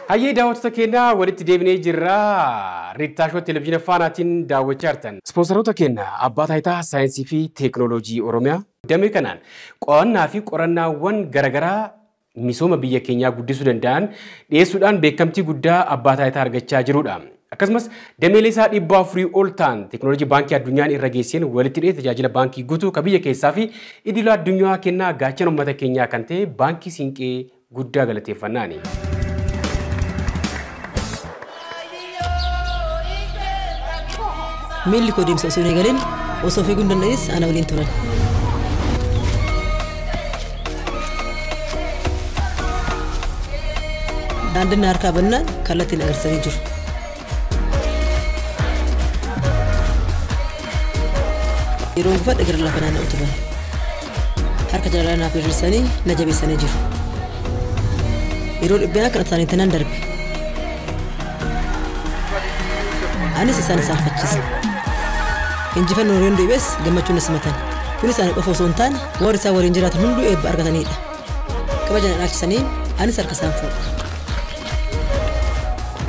Hayyee daawwattoota keenya walitti deebinee jirra. Riittaashoo televezyiina faanaatiin daawwachaa jirtan. Ispoonsaroota keenya abbaa taayitaa saayinsii fi teekinooloojii Oromiyaa damee kanaan qo'annaa fi qorannaawwan garaagaraa misooma biyya keenyaa guddisuu danda'an dhiyeessuudhaan beekamtii guddaa abbaa taayitaa argachaa jirudha. Akkasumas dameelee isaa 400 ol ta'an teekinooloojii baankii addunyaan irra geesseen walitti dhiyee tajaajila baankii guutuu kan biyya keessaa fi idila addunyaa kennaa gaachana uummata keenyaa kan ta'e baankii siinqee guddaa galateeffannaani. Milli koo deemsa osoo hin eegalin osoo fiiguu hin danda'is ana waliin turan. Daandiin harkaa bannaan kallattiin agarsiisanii jiru. Yeroo gufadha gara lafa naanna'u turan. Harka jala naaf hir'isanii na jabeessanii jiru. Yeroo dhibbeen akka isaanii tanaan darbe. Anis isaan fakkisa. Injifannoo yeroo deebi'es gammachuun is matan. Kun isaan qofa osoo hin taane warri isaa waliin jiraatan hunduu eebba argatanidha. Kabajaan dhaalchisanii anis harka isaan fuudha.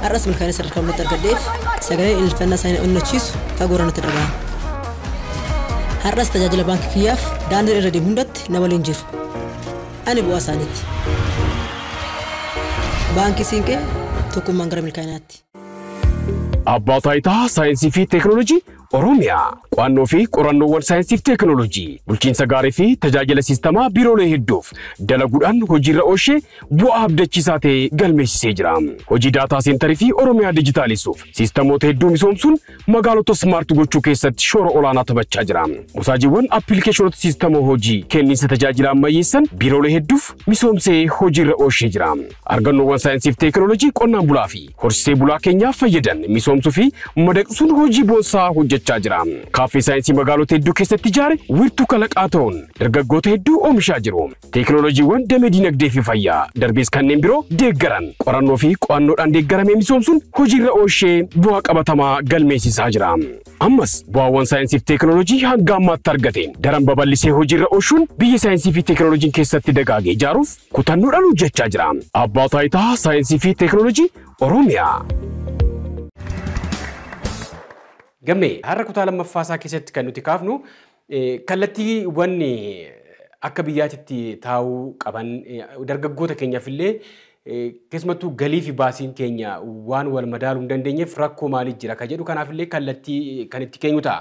Har'as milkaa'ina sadarkaa mul'atu argadheef sagalee ilfannaa isaanii onnachiisu fagoo irraa nutti dhaga'ama. Har'as tajaajila baankii kiyyaaf daandii irra deemu hundatti na waliin jiru. Ani bu'aa isaaniiti. Baankii siinqee tokkummaan gara milkaa'inaatti. Abbaa taayitaa saayinsii fi teekinooloojii Oromiyaa qo'annoo fi qorannoowwan saayinsii fi teekinooloojii bulchiinsa gaarii fi tajaajila siistamaa biiroolee hedduuf dalaguudhaan hojiirra oolchee bu'aa abdachiisaa ta'e galmeessisee jira. Hojii daataa seentarii fi Oromiyaa dijitaalisuuf siistamoota hedduu misoomsuun magaalota smaart gochuu keessatti shoora olaanaa taphachaa jira. Musaajiiwwan appilikeeshinoota siistamoo hojii kenniinsa tajaajila ammayyeessan biiroolee hedduuf misoomsee hojiirra oolchee jira. Argannoowwan saayinsii fi teekinooloojii qonnaan bulaa fi horsiisee bulaa keenyaaf fayyadan misoomsuu fi madaqsuun hojii boonsaa hojjechaa jira. Kaaffee saayinsii magaalota hedduu keessatti ijaare wiirtuu kalaqaa ta'uun dargaggoota hedduu oomishaa jiru. Teekinooloojiiwwan damee dinagdee fi fayyaa darbees kanneen biroo deeggaran qorannoo fi qo'annoodhaan deeggaramee misoomsuun hojiirra oolchee bu'aa qabatamaa galmeessisaa jira. Ammas bu'aawwan saayinsii fi teekinooloojii hanga ammaatti argateen daran babal'isee hojiirra oolchuun biyya saayinsii fi teekinooloojiin keessatti dagaagee ijaaruuf kutannoodhaan hojjechaa jira. Abbaa taayitaa saayinsii fi teekinooloojii Oromiyaa. Gammee har'a kutaa lammaffaasaa keessatti kan nuti kaafnu kallattiiwwan akka biyyaatti taa'uu qaban dargaggoota keenyaaf illee keessumattuu galii fi baasiin keenya waan wal madaaluu hin dandeenyeef rakkoo maaliif jira kan jedhu kanaaf illee kallattii kan itti keenyu ta'a.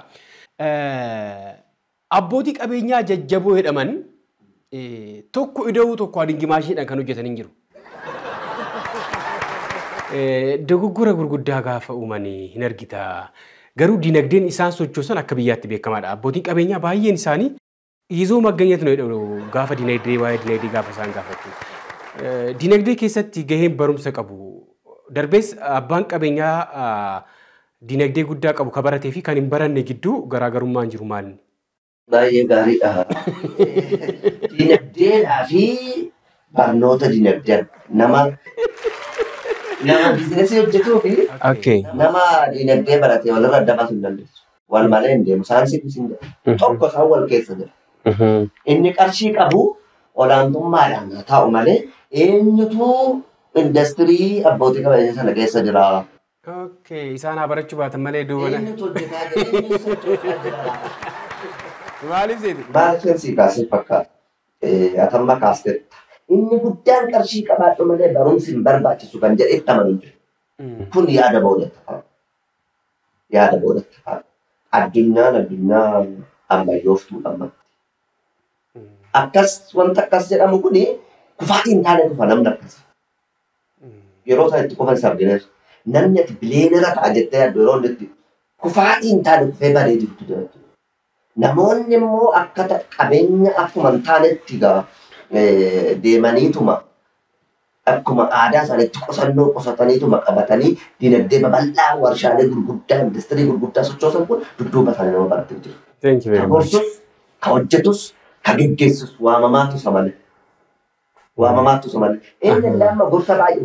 Abbootii qabeenyaa jajjaboo jedhaman tokko ida'uu tokko adingimaashiidhaan kan hojjetan hin jiru. Dogoggora gurguddaa gaafa uumanii hin argita. Garuu dinagdeen isaan sochoosan akka biyyaatti beekamaadha. Abbootiin qabeenyaa baay'een isaanii hiizoo magganyatu jedhu gaafa dinagdee waa'ee dinagdee gaafa isaan gaafatu. Dinagdee keessatti gaheen barumsa qabu. Darbees abbaan qabeenyaa dinagdee guddaa qabu kan baratee fi kan hin baranne gidduu garaagarummaan jiru maali? Baay'ee gaariidha. Dinagdeedhaa fi barnoota dinagdee nama biizinasii hojjetuu fi nama dinagdee baratee walirra adda baasuu hin dandeessu. Wal malee hin deemu. Saayinsii fi siinqee tokko isaan wal keessa jira. Inni qarshii qabu olaantummaadhaan haa ta'u malee eenyutu industirii abbootii qabeenyaa sana keessa jira. Isaan haa barachuu baatan malee duubana. Eenyutu hojjetaa jira? Eenyutu sochoosaa jira? Maaliif seeti? Maaliif si kaasee fakkaata? Atamma kaastetta. Inni guddaan qarshii qabaadhu malee barumsi hin barbaachisu kan jedhetti amanuu jiru. Kun yaada boodatti yaada boodatti addunyaan ammayyooftuu ammatti. Akkas wanta akkas jedhamu kuni kufaatiin taane dhufa namni akkas. Yeroo isaan itti qofan sardineeru. Namni ati bileenera ta'a jettee yaaddu yeroo inni kufaatiin taane kufee badee jirtu jedhatu. Namoonni immoo akka qabeenya akkuma hin taanetti deemaniituma akkuma aadaa isaaniitti qusannoo qusataniituma qabatanii dinagdee babal'aa warshaalee gurguddaa industirii gurguddaa sochoosan kun dudduuba isaanii nama baratee jiru. Ka gorsus, ka hojjetus, ka geggeessus waamamaatu isa malee. Waamamaatu isa malee. Inni illee amma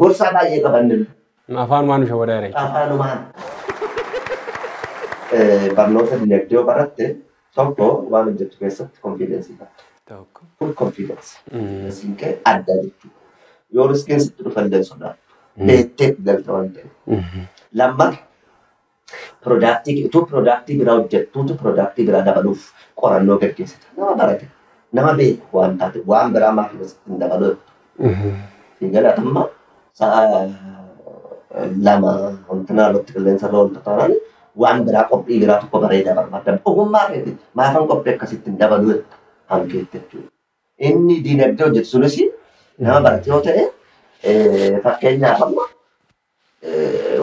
gorsaa baay'ee qabanne. Afaanumaan ishee wadaare. Afaanumaan. Barnoota dinagdee yoo baratte tokko waan hojjettu keessatti konfiidensii qabda. Full confidence. Siinqee adda jechuudha. Yoo riskiin sitti dhufan illee sodaattu. beektee galta waan ta'eef. Lammaffaa piroodaaktii biraa hojjettuutu piroodaaktii biraa dabaluuf qorannoo gaggeessita. Nama barate nama beeku waan taate waan biraa maaf hin dabaluu. Galatamma sa'a lama wantoota irratti qilleensa irra oolta taanaan waan biraa qophii biraa tokko bareedaa barbaadda. Ogummaa keetti maafan qophii akkasitti hin dabaluu hanqeetti jechuudha. Inni diinagdee hojjetu sunis nama barate yoo ta'e fakkeenyaaf amma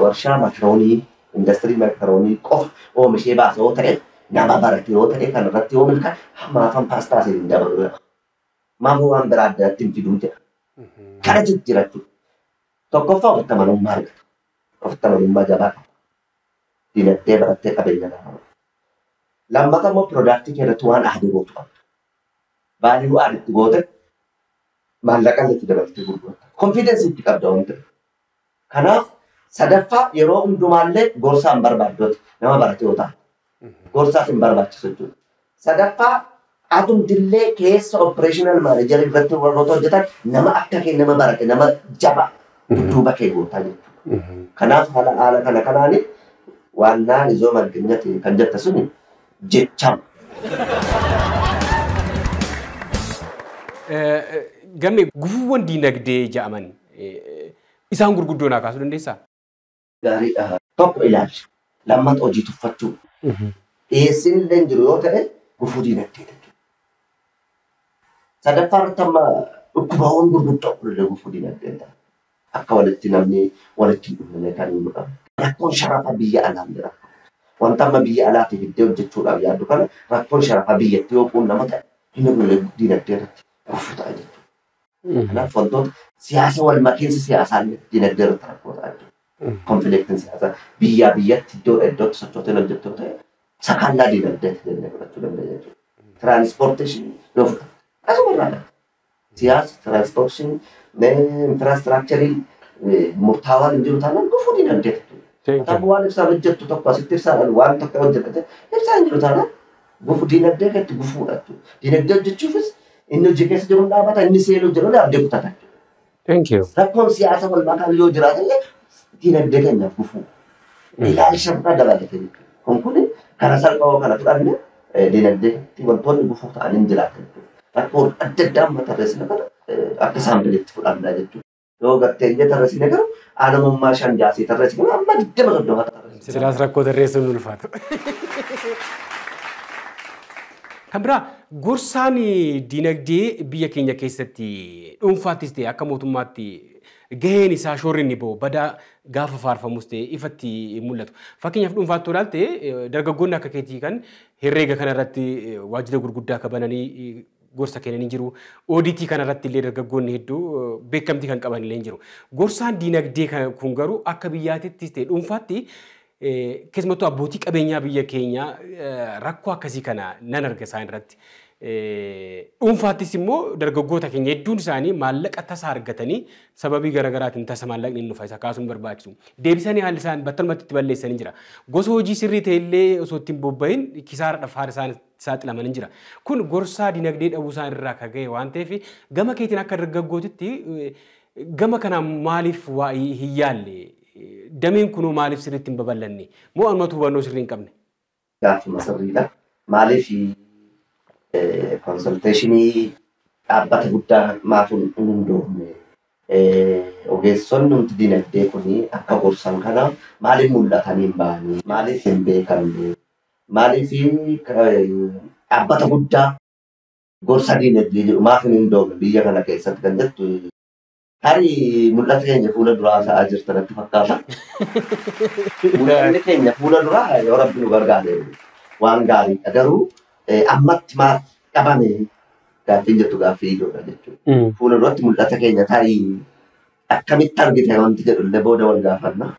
warshaa makaroonii industirii makaroonii qofa oomishee baase yoo ta'e nama barate yoo ta'e kan irratti yoo milkaa maafan paastaa isin hin dabaluu. Maafuu waan biraa addaatti hin fiduu jedha. Kana jijjiirachuu tokkoffaa ofitti amanummaa argata. Ofitti amanummaa jabaa qaba. Diinagdee barattee qabeenya lafa. Lammataa immoo piroodaaktii keessatti waan aaduu gootu qabda. Baay'ee aaditti goote maallaqa itti dabaltee gurgurta. Konfiidensii itti qabda waan ta'eef. Kanaaf sadaffaa yeroo hundumaallee gorsaa hin barbaaddooti nama barate yoo ta'an. Gorsaas hin barbaachisu jechuudha. Sadaffaa adumtillee keessa operational manager irratti warroota hojjetan nama akka kee nama barate nama jaba dudduuba kee gootaa jechuudha. Kanaaf haala kana kanaani waannaan izoo marganyati kan jette suni jecham. Gamme gufuuwwan diinagdee ja'aman isaan gurguddoo naa kaasuu dandeessaa? Gaariidha. Tokko ilaalcha. Lammataa hojii tuffachuu. Dhiyeessiin illee jiru yoo ta'e gufuu diinagdee. Sadaffaa irratti amma dhukkubaawwan gurguddoo illee gufuu diinagdee ta'a. Akka walitti namni walitti dhufne kan hin mul'atu. Rakkoon sharafa biyya alaa jira. Wanta amma biyya alaatiif iddoo hojjechuudhaaf yaaddu kana rakkoon sharafa biyyatti yoo quunnama ta'e hin mul'atu diinagdee irratti gufuu ta'a jechuudha. Kanaaf wantoota siyaasa wal makiinsa siyaasaa diinagdee irratti rakkoo ta'a jechuudha. Konfliktiin siyaasaa biyyaa biyyatti iddootti sochootee hojjettu ta'e sakallaa diinagdeetti jennee fudhachuu dandeenya jechuudha. Tiraanspoorteeshinii yoo fudhatu. Asuma siyaasa tiraanspoorteeshinii infiraastructurii murtaawaan hin jiru taanaan gufuu diinagdee. Kanaafuu waan ibsaan hojjettu tokko asitti ibsaadhaan waan tokko hojjetate ibsaan jiru taanaan gufuu diinagdee keessatti gufuudha. Diinagdee hojjechuufis inni hojii keessa jiru dhaabata inni seenuu jiru abdii kutata. Rakkoon siyaasa wal makaan yoo jiraatellee diinagdee keenyaaf gufuu. Ilaalcha fudhaa dabalatee kun kana salphaa kana fudhanne diinagdeetti wantoonni gufuu ta'an hin jiraatan. Rakkoon adda addaa amma tarreessine kana akka isaan bilitti fudhannaa jechuudha. Yoo gartee ija tarreessine garuu aanamummaa shan jaasii tarreessine amma 20 tarreessine. Silaas rakkoo tarreessuun ulfaatu. Kan biraa gorsaan diinagdee biyya keenya keessatti dhuunfaattis ta'e akka mootummaatti gaheen isaa shoorri inni bahu badaa gaafa faarfamus ta'e ifatti mul'atu. Fakkeenyaaf dhuunfaatti ilaalte dargaggoonni akka keetii kan herreega kanarratti waajjira gurguddaa qabananii gorsa kennanii jiru. Ooditii kanarratti illee dargaggoonni hedduu beekamtii kan qaban illee jiru. Gorsaan diinagdee kun garuu akka biyyaatittis ta'e dhuunfaatti keessumattuu abbootii qabeenyaa biyya keenyaa rakkoo akkasii kana nan arga isaan irratti. Dhuunfaattis immoo dargaggoota keenya hedduun isaanii maallaqa tasa argatanii sababii garaagaraatiin tasa maallaqni hin dhufa isa kaasuun barbaachisu. Deebisanii haalli isaan battalumatti itti balleessanii jira. Gosa hojii sirrii ta'e illee osoo ittiin bobba'in kisaaraadhaaf haala isaan saaxilamanii jira. Kun gorsaa diinagdee dhabuu isaan irraa akka ga'e waan ta'eef gama keetiin akka dargaggootitti gama kana maaliif waa hin yaalle? Dameen kunuu maaliif sirriitti hin babal'anne? Moo ammatu hubannoo sirrii hin qabne? Gaafuma sirriidha. Maaliif konsulteeshinii dhaabbata guddaa maaf hin hundoofne? Ogeessonni nuti diinagdee kuni akka gorsan kana maaliif mul'atanii hin baane? Maaliif hin beekamne? Maaliif dhaabbata guddaa gorsa diinagdee jedhu maaf hin hundoofne biyya kana keessatti kan jettu Hari mul'ata keenya fuula duraa sa'aa jirtanatti fakkaata. Mul'anni keenya fuula duraa yoo rabbi nu gargaare waan gaariidha. Garuu ammatti maaf qabame gaaffiin jettu gaaffii ijoodha jechuudha. Fuula duratti mul'ata keenya tarii akkamitti argite wanti jedhullee booda wal gaafanna.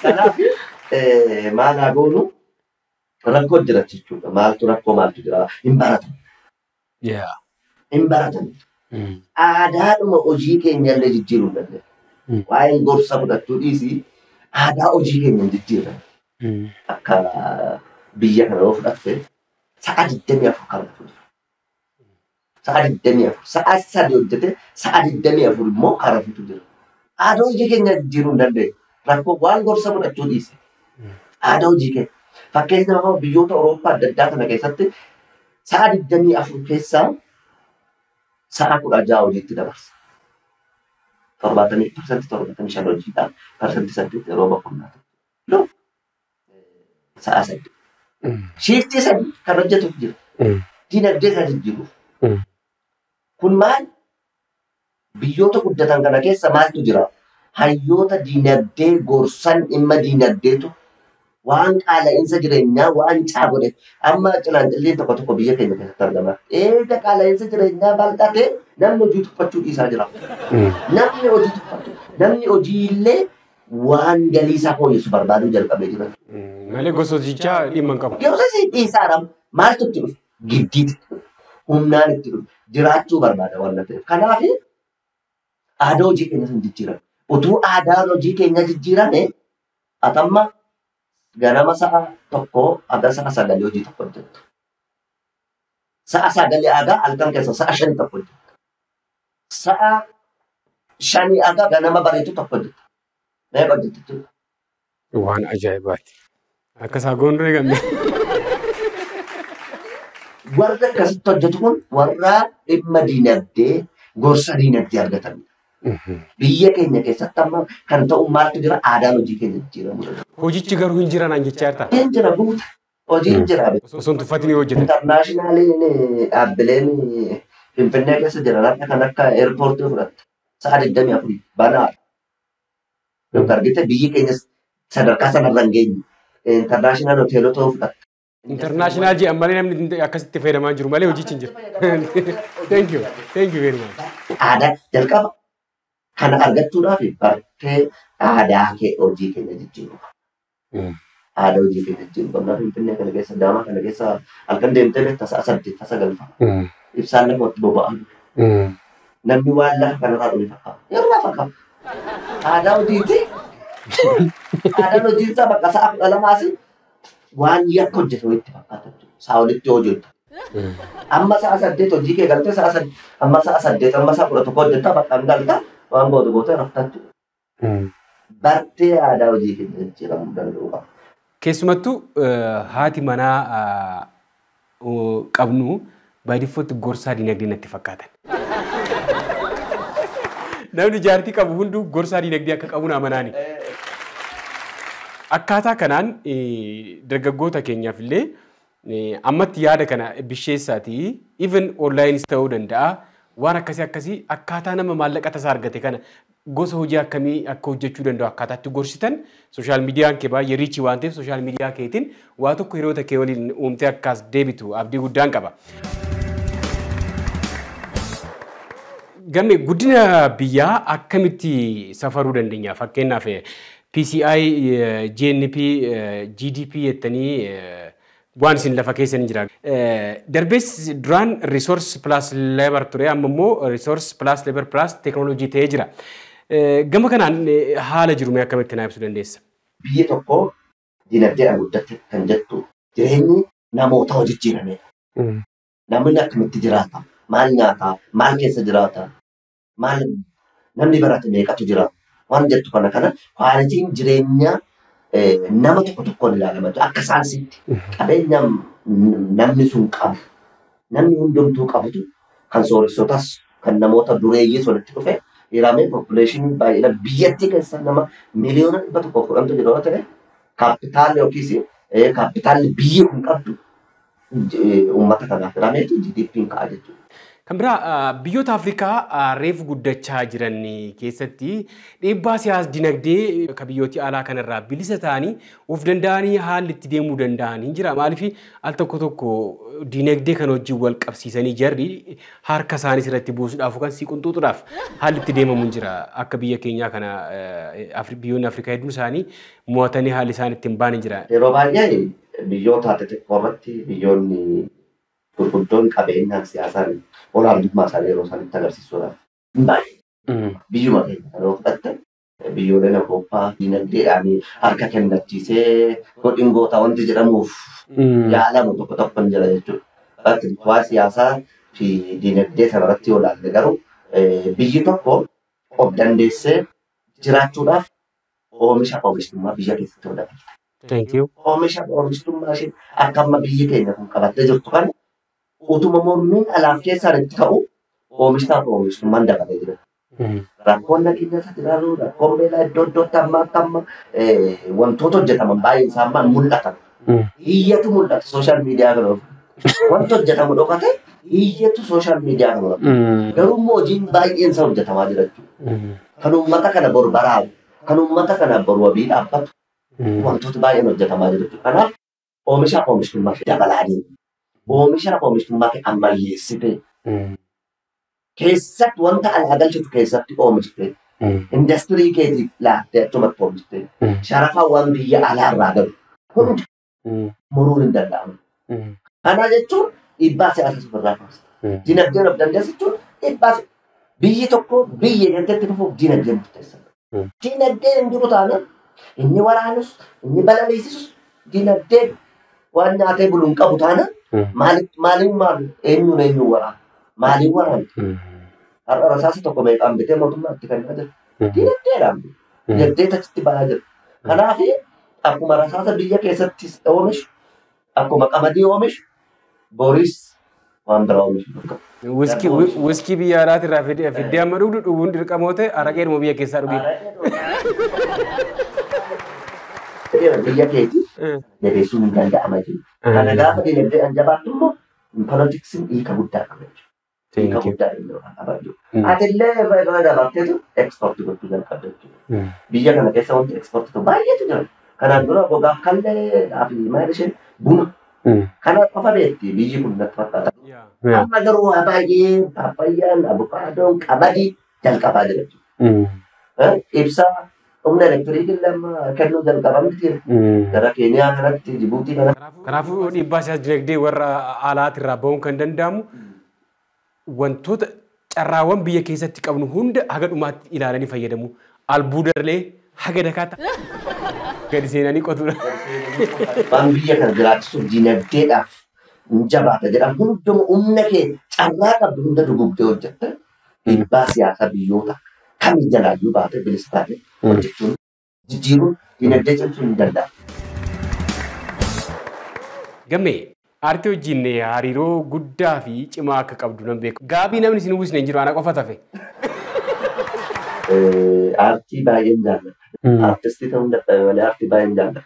Kanaaf maal haa goonu rakkoo jira jechuudha. Maaltu rakkoo maaltu jira hin baratan. Hin baratan. Aadaadhuma hojii keenya illee jijjiiruu dandeenya. Waa'een gorsa fudhachuu dhiisii aadaa hojii keenya jijjiirra. Akka biyya kana yoo fudhatte sa'a 24 karatu jira. Sa'a 24 sa'a 3 hojjete sa'a 24 immoo karatu jira. aadaa hojii keenya jijjiiruu hin dandeenye. Rakkoo waan gorsa fudhachuu dhiise. Aadaa hojii keenya. Fakkeenyaaf biyyoota Awurooppaa adda addaa kana keessatti sa'a 24 keessaa sa'a 16 hojiitti dabarsa. 75% hojiidhaan 8% yeroo boqonnaa. Sa'a 8. Shiiftii 3 kan hojjetuuf jira. Dinagdee kan jijjiiruuf. Kun maal? Biyyoota guddatan kana keessa maaltu jira? Hayyoota dinagdee gorsan dhimma dinagdeetu waan qaala'insa jireenyaa waan caagodhe amma cilaanqilleen tokko tokko biyya keenya keessatti argama. Eega qaala'insa jireenyaa bal'ate namni hojii tuffachuu dhiisaa jira. Namni hojii tuffatu. Namni hojiillee waan galii isaa fooyyessu barbaaduu jalqabee jira. Malee gosa hojichaa dhimma hin qabu. Gosa dhiisaa aramu maaltu itti dhufu? Giddiitti dhufu. Humnaan itti dhufu. Jiraachuu barbaada waan ta'eef. Kanaaf aadaa hojii keenya sun jijjiirame. Utuu aadaan hojii keenya jijjiirame atamma ganama sa'a tokko aga sa'a 9 hojii tokko hojjettu. Sa'a 9 aga halkan keessa sa'a 5 tokko hojjettu. Sa'a 5 aga ganama bareetu tokko hojjettu. Meeqa hojjettu? Waan ajaa'ibaati. Akka saagoon reegamne. Warra akkasitti hojjetu kun warra dhimma dinagdee gorsa dinagdee argatanidha. Biyya keenya keessatti amma kan ta'u maaltu jira? Aadaan hojii keenya jijjiiramudha. Hojichi garuu hin jiran an jechaa jirta. Hin jira guuta. Hojii hin jira. Osoo hin tuffatiin hojjetan. Intarnaashinaaliin dhaabbileen Finfinnee keessa jiran kan akka eerpoortii fudhatte. Sa'a 24 banaadha. Yookaan argite biyyi keenya sadarkaa sanarra hin geenye. Intarnaashinaal hoteelota fudhatte. International ji ammalee namni akkasitti fayyadamaa jiru malee hojichi hin jiru. Thank you. Thank you very much. Aadaa jalqaba kana argachuudhaaf bartee aadaa kee hojii keenya jijjiiruu. Aadaa hojii keenya jijjiiruu qabnaa Finfinnee kana keessa daamaa kana keessa halkan deemtee beektaa sa'a 8 tasa galfa. Ibsaan lafatti boba'an. Namni waan lafa kanarraa dhufe fakkaata. Yeroo lafa qaba. Aadaa hojiiti. Aadaan hojiinsaa bakka sa'a 12 waan yakka hojjetu itti fakkaata. Sa'a walitti hojjetu. Amma sa'a 8 hojii kee galtee sa'a 8 amma sa'a 8 amma sa'a 11 hojjettaa bakka hin galtaa waan gootu gootee raftaatti. Bartee aadaa hojii keenya jijjiiramuu danda'u qaba. Keessumattuu haati manaa qabnu baay'ifatti gorsaa dinagdee natti fakkaatan. Namni jaartii qabu hunduu gorsaa dinagdee akka qabu amanaani. Akkaataa kanaan dargaggoota keenyaaf illee ammatti yaada kana bisheessaatii even onlaayinis ta'uu danda'a waan akkasii akkaataa nama maallaqa tasaa argate kana gosa hojii akkamii akka hojjechuu danda'u akkaataatti gorsitan sooshaal miidiyaan kee baay'ee riichii waan ta'eef sooshaal miidiyaa keetiin waa tokko hiriyoota kee waliin uumtee akkas deebitu abdii guddaan qaba. Gamme guddina biyyaa akkamitti safaruu dandeenya? Fakkeenyaaf PCI, GNP, GDP jettanii waan isin lafa keessa hin jira. Darbees duraan resource plus labor ture amma immoo resource plus labor plus technology ta'ee jira. Gama kanaan haala jiru mee akkamitti naa ibsuu dandeessa? Biyyi tokko dinagdeedhaan guddatte kan jettu jireenyi namoota hojii jijjiiramedha. Namni akkamitti jiraata? Maal nyaata? Maal keessa jiraata? Maal namni barate meeqatu jiraata? Waan jettu kana kwaalitiin jireenya nama tokko tokkoon ilaalama. Akka saansitti qabeenya namni sun qabu, namni hundumtuu qabutu kan sooressotas kan namoota dureeyyiis walitti dhufe hiramee population baay'ina biyyattii keessa nama miliyoona 110 jedhu yoo ta'e kaapitaalli yookiis kaapitaalli biyyi kun qabdu uummata kanaaf hirameetu GDP'n ka'a jechuudha. Kan biraa biyyoota Afrikaa reefu guddachaa jiran keessatti dhiibbaa siyaas dinagdee akka biyyooti alaa kanarraa bilisa ta'anii of danda'anii haalli itti deemuu danda'an hin jira. Maaliif al tokko dinagdee kan hojii wal qabsiisanii jarri harka isaanii irratti buusuudhaaf yookaan siquntuutuudhaaf haalli itti deemamu hin jira. Akka biyya keenyaa kana biyyoonni Afrikaa hedduun isaanii mo'atanii haalli isaan ittiin baan hin jira. Yeroo baay'ee biyyoota xixiqqoo irratti biyyoonni gurguddoon qabeenyaan siyaasaan olaantummaa isaanii yeroo isaanitti agarsiisuudhaaf hin baay'ee. Biyyuma keenya yeroo fudhatte biyyoolleen Awurooppaa dinagdeedhaan harka kennachiisee godhingoota wanti jedhamuuf yaalamu tokko tokkoon jira jechuudha. Waa siyaasaa fi dinagdee kanarratti yoo ilaalle garuu biyyi tokko of dandeessee jiraachuudhaaf oomishtummaa biyya keessatti hojjetan. Thank you. Oomishtummaa ishee akka amma biyyi keenya kun qabattee jirtu kan utuma mormiin alaaf keessaan itti ta'u oomishtummaan dabalee jira. Rakkoon nageenyaa jiraatu rakkoon beelaa iddoo iddootti amma wantoota hojjetaman baay'een isaa ammaan mul'atan. Hiyyatu mul'ata sooshaal miidiyaa kana wanti hojjetamu dhokate hiyyatu sooshaal miidiyaa kana garuu immoo hojiin baay'een isaa hojjetamaa jira jechuudha. Kan uummata kana bor baraaru kan uummata kana bor wabii dhaabbatu wantoota baay'een hojjetamaa jira jechuudha. Kanaaf oomishtummaa dabalaa deemu. Oomishtummaa ammayyeessitee keessatti wanta alaa galchitu keessatti oomishte industirii keetiif laattee achumatti oomishte sharafaa waan biyya alaarraa galu hunda muruun hin danda'amu. Kana jechuun dhiibbaa siyaasas ofirraa kaasa. Dinagdeen of dandeessu jechuun dhiibbaa biyyi tokko biyya keessatti dhufuuf dinagdeen murteessadha. Dinagdeen hin jiru taanaan inni waraanus inni balaleessisus dinagdeen waan nyaatee bulu hin qabu taanaan maaliin eenyuun waraana? Maaliin waraana? Har'a rasaasa tokko meeqaan bitee mootummaatti kennaa jiru. Dinagdeedhaan dinagdee achitti ba'aa jiru. Kanaaf akkuma rasaasa biyya keessatti oomishu akkuma qamadii oomishu boris waan biraa oomishu. Wiskii biyya alaati irraa fiddee amma dhugdu dhuguun dirqamoo ta'e araqeedhuma biyya keessaa dhugee. Biyya keetii jabeessuun hin danda'ama jiru. Kana gaafa dinagdeedhaan jabaattu immoo poolitiksiin hiika guddaa qaba jechuudha. Hiika guddaa qaba jechuudha. Ati illee irra dabarteetu ekspoortii gochuu jalqabda jechuudha. Biyya kana keessa wanti ekspoortii baay'eetu jira. Kanaan dura gogaaf kallee fi maal isheen buna. Kana qofa beekti biyyi kun natti fakkaata. Amma garuu waa baay'ee paappayyaan, abukaadoon, qamadii jalqabaa jira jechuudha. Ibsaa humna elektiriikii lama kennuu jalqaban miti gara Keeniyaa kanatti Jibuutii kana. Kanaafuu dhiibbaa siyaasa dinagdee warra alaati irraa bahuun kan danda'amu wantoota carraawwan biyya keessatti qabnu hunda haga dhumaatti ilaalanii fayyadamu. Albuudarlee haga dakaata gadi seenanii qotuudha. Waan biyya kana jiraachisuuf dinagdeedhaaf hin jabaata jedhamu hunduma humna kee carraa qabdu hunda dugugdee hojjetta dhiibbaa siyaasaa biyyoota kamii jalaayyuu baate bilisa taate hojjechuun jijjiiruun dinagdee cimsuun hin danda'amu. Gammee aartii wajjin hariiroo guddaa fi cimaa akka qabdu nan beeku. Gaabii namni isin uwwisne hin jiru ana qofa tafe. Aartii baay'een jaalladha. Aartistii ta'uu dadhabe malee aartii baay'een jaalladha.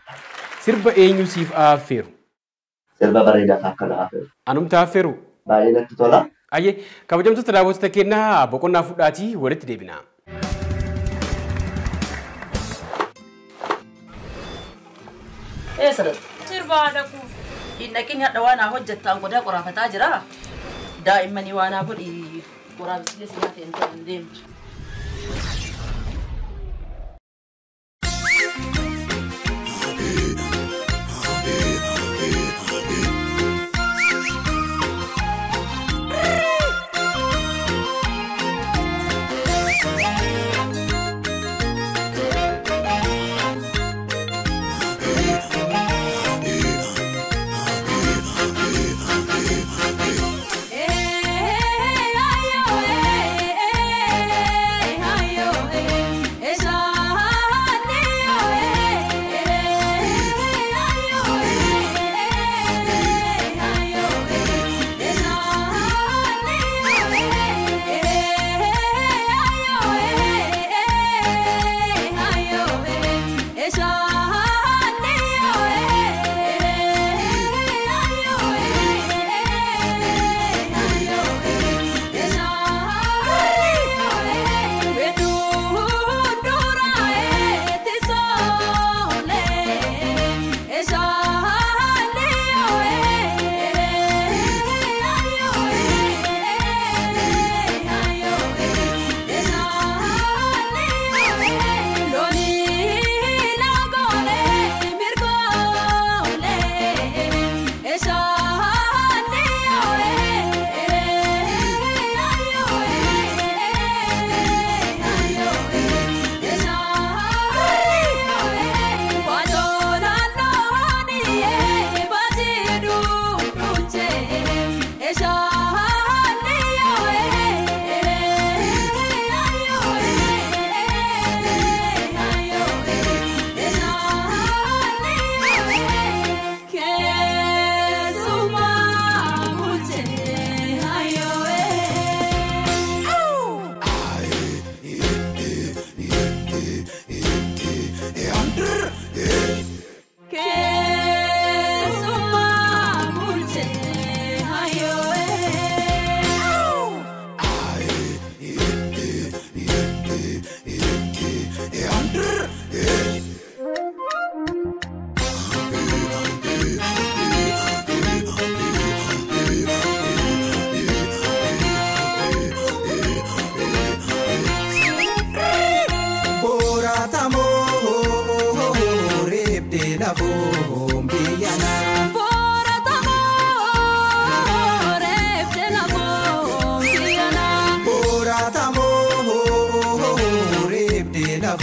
Sirba eenyu siif affeeru? Sirba bareedaa akka na affeeru. Anumta affeeru? Baay'ee natti tola. Ayyee kabajamtoota daawwattoota keenyaa boqonnaa fudhaatii walitti deebinaa. Sirba dhaquuf dhaqni hadha waan hojjettaan godaa qoraafataa jira. Daa'immanii waan godhi qoraabisilee sinaa ta'e hin deemtu.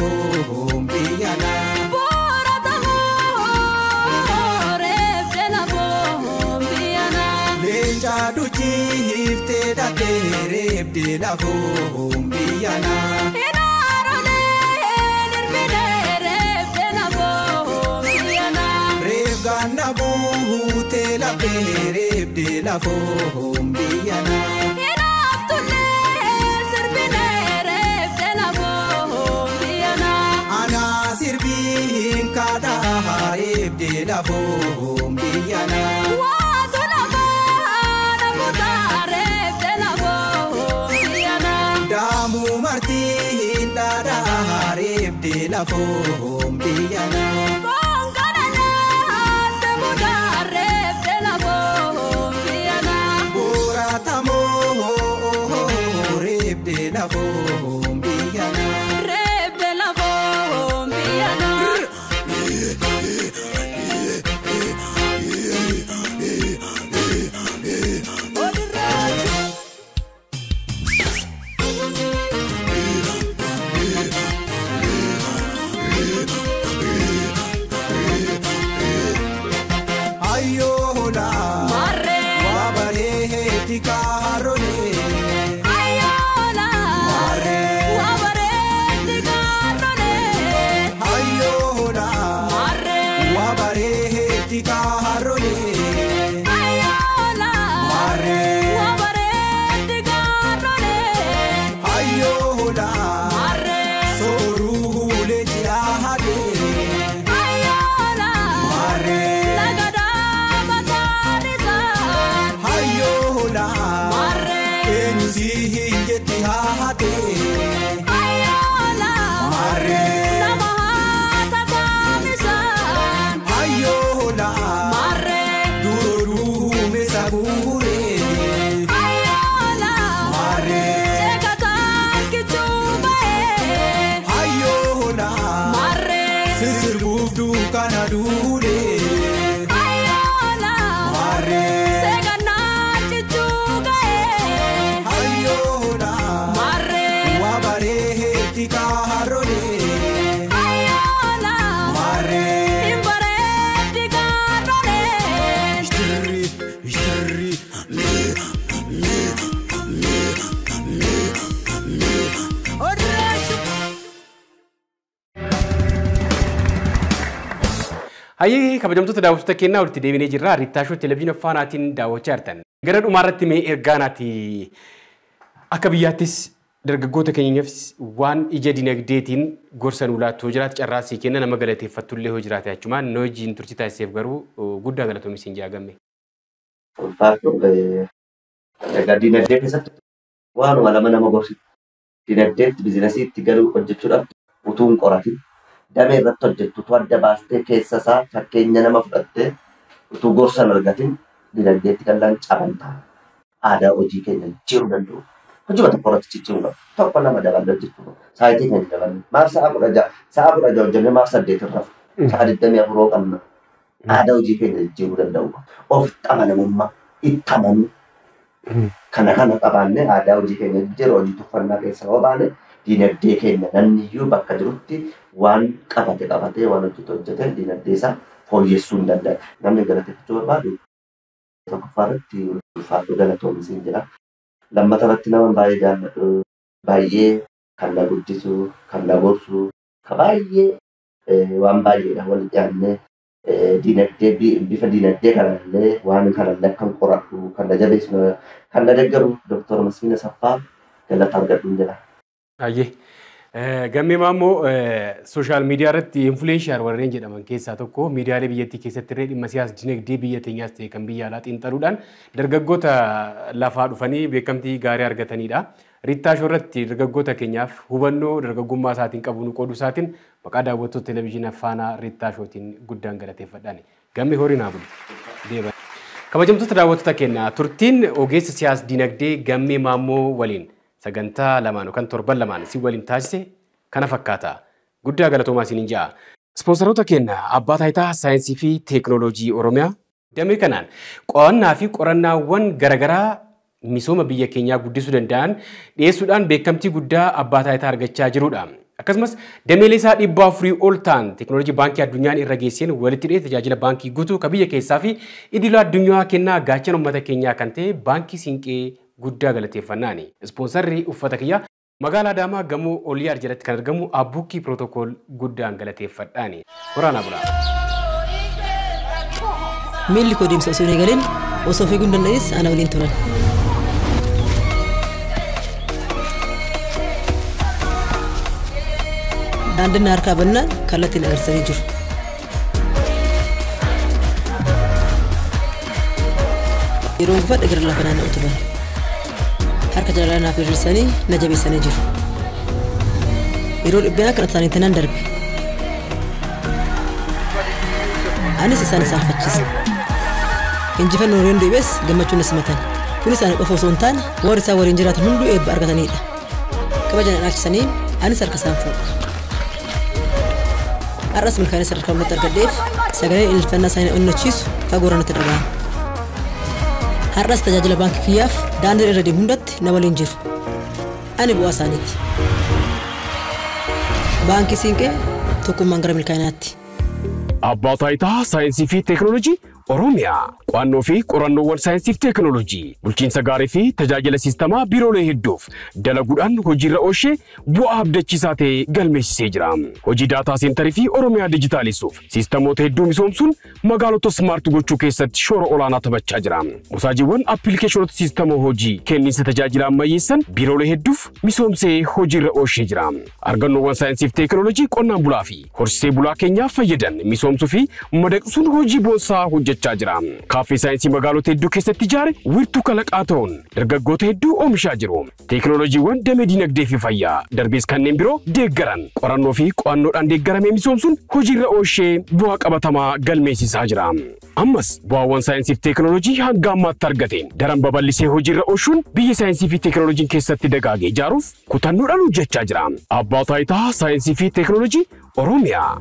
lafoon biyyana. Leenca duchiiftee dhattee reebdee lafoon biyyana. Reefganna buutee laphee reebdee lafoon biyyana. Ana sirbiin kadhaa reebdee lafoon biyyana. Daamu martiin dhaadhaa reebdee lafoon biyyana. Boratamoo reebdee lafoon biyyana. Hayyee kabajamtoota daawwattoota keenyaa walitti deebinee jirra. Riittaashoo televezyiina faanaatiin daawwachaa jirtan. Gara dhumaarratti mee ergaanaati akka biyyaattis dargaggoota keenyaafis waan ija dinagdeetiin gorsan ulaatoo jiraatu carraasii kenna nama galateeffattullee hoo jiraate achumaan noo hojiin turtii taasiseef garuu guddaa galatoomi siin jaagamme. Ulfaatu egaa dinagdee keessatti waanuma lama nama gorsitu. Dinagdeetti biizinasiitti galuu hojjechuudhaaf utuu hin qoratin damee irratti hojjettu adda baastee keessa isaa fakkeenya nama fudhattee utuu gorsan argatin dinagdeetti gallaan cabantaa aadaa hojii keenya jijjiiruu danda'u. Hojii tokko irratti jijjiiruu qabu. Tokko lama dabalee hojjechuu saayitii keenya dabalee maaf sa'a 16 hojjennee maaf 8 irraa sa'a 24 qabna. Aadaa hojii keenya jijjiiruu danda'u. Ofitti amanamummaa itti amanuu. Kana qabaannee aadaa hojii keenya jijjiiruu hojii tuffannaa keessa hoo baane dinagdee keenya namni iyyuu bakka jirutti waan qabatee waan hojjetee dinagdee isaa fooyyessuu hin danda'a. Namni galateeffachuu barbaadu tokkoffaarratti ulfaatu galatoomisiin jira. Lammatarratti nama baay'ee jaalladhu baay'ee kan na guddisu kan na gorsu ka baay'ee waan baay'eedha wal dhiyaannee dinagdee bifa dinagdee kanallee waan kanallee akkan qoradhu kan na jabeessu kan na deeggaru Dr. Masfiin Asaffaa galata argadhuun jedha. Hayyee gammee maammoo sooshaal miidiyaa irratti infuleenshaar warreen jedhaman keessaa tokko miidiyaalee biyyattii keessatti illee dhimma siyaasa dinagdee biyya teenyaas ta'e kan biyya alaa xiinxaluudhaan dargaggoota lafaa dhufanii beekamtii gaarii argatanidha. Riittaashoo irratti dargaggoota keenyaaf hubannoo dargaggummaa isaatiin qabu nu qooduu isaatiin maqaa daawwattoota televezyiina faanaa Riittaashootiin guddaan galateeffadhaan gammee horii naa bulu deeban. Kabajamtoota daawwattoota keenya turtiin ogeessa siyaasa dinagdee gammee maammoo waliin sagantaa lamaan yookaan torban lamaan si waliin taasise kana fakkaata. Guddaa galatoomaa isiniin ja'a. Ispoonsaroota keenya abbaa taayitaa saayinsii fi teekinooloojii Oromiyaa damee kanaan qo'annaa fi qorannaawwan garaagaraa misooma biyya keenyaa guddisuu danda'an dhiyeessuudhaan beekamtii guddaa abbaa taayitaa argachaa jirudha. Akkasumas dameelee isaa 400 ol ta'an teekinooloojii baankii addunyaan irra geesseen walitti dhiyee tajaajila baankii guutuu kan biyya keessaa fi idila addunyaa kennaa gaachana uummata keenyaa kan ta'e baankii Siinqee guddaa galateeffannaani. Ispoonsarri uffata kiyyaa magaalaa Adaamaa gamoo Oliyaar jalatti kan argamu Abbuukii Pirootokool guddaan galateeffadhaani. Waraana bulaa. Miilli koo deemsa osoo hin eegaleen osoo fiiguu hin danda'es ana waliin turan. Daandiin harkaa bannaan kallattiin agarsiisanii jiru. Yeroo uffadha gara lafa naanna'u turan. Harka jala naaf hir'isanii na jabeessanii jiru. Yeroo dhibbaa kan isaanii tanaan darbe. Anis isaan saalfachiise. Injifannoo yeroo deebi'es gammachuun na simatan. Kunis ani qofa osoo hin taane warri isaa waliin jiraatan hunduu eebba argatanidha. Kabajaan dhaalchisanii anis harka isaan fuudha. Har'as milkaa'ina sadarkaa mul'atu argadheef sagalee ililfannaa isaanii onnachiisu fagoorra natti dhaga'ama. Har'as tajaajila baankii kiyyaaf daandii irra deemu hundatti na waliin jiru. Ani bu'aa isaaniiti. Baankii Siinqee tokkummaan gara milkaa'inaatti. Abbaa taayitaa saayinsii fi teekinooloojii Oromiyaa qo'annoo fi qorannoowwan saayinsii fi teekinooloojii bulchiinsa gaarii fi tajaajila siistamaa biiroolee hedduuf dalaguudhaan hojiirra oolchee bu'aa abdachiisaa ta'e galmeessisee jira. Hojii daataa seentarii fi Oromiyaa dijitaalisuuf siistamoota hedduu misoomsuun magaalota smaart gochuu keessatti shoora olaanaa taphachaa jira. Musaajiiwwan appilikeeshinoota siistamoo hojii kenniinsa tajaajila ammayyeessan biiroolee hedduuf misoomsee hojiirra oolchee jira. Argannoowwan saayinsii fi teekinooloojii qonnaan bulaa fi horsiisee bulaa keenyaaf fayyadan misoomsuu fi madaqsuun hojii boonsaa hojjechaa jira. Kaaffee saayinsii magaalota hedduu keessatti ijaare wiirtuu kalaqaa ta'uun dargaggoota hedduu oomishaa jiru. Teekinooloojiiwwan damee dinagdee fi fayyaa darbees kanneen biroo deeggaran qorannoo fi qo'annoodhaan deeggaramee misoomsuun hojiirra oolchee bu'aa qabatamaa galmeessisaa jira. Ammas bu'aawwan saayinsii fi teekinooloojii hanga ammaatti argateen daran babal'isee hojiirra oolchuun biyya saayinsii fi teekinooloojiin keessatti dagaagee ijaaruuf kutannoodhaan hojjechaa jira. Abbaa taayitaa saayinsii fi teekinooloojii Oromiyaa.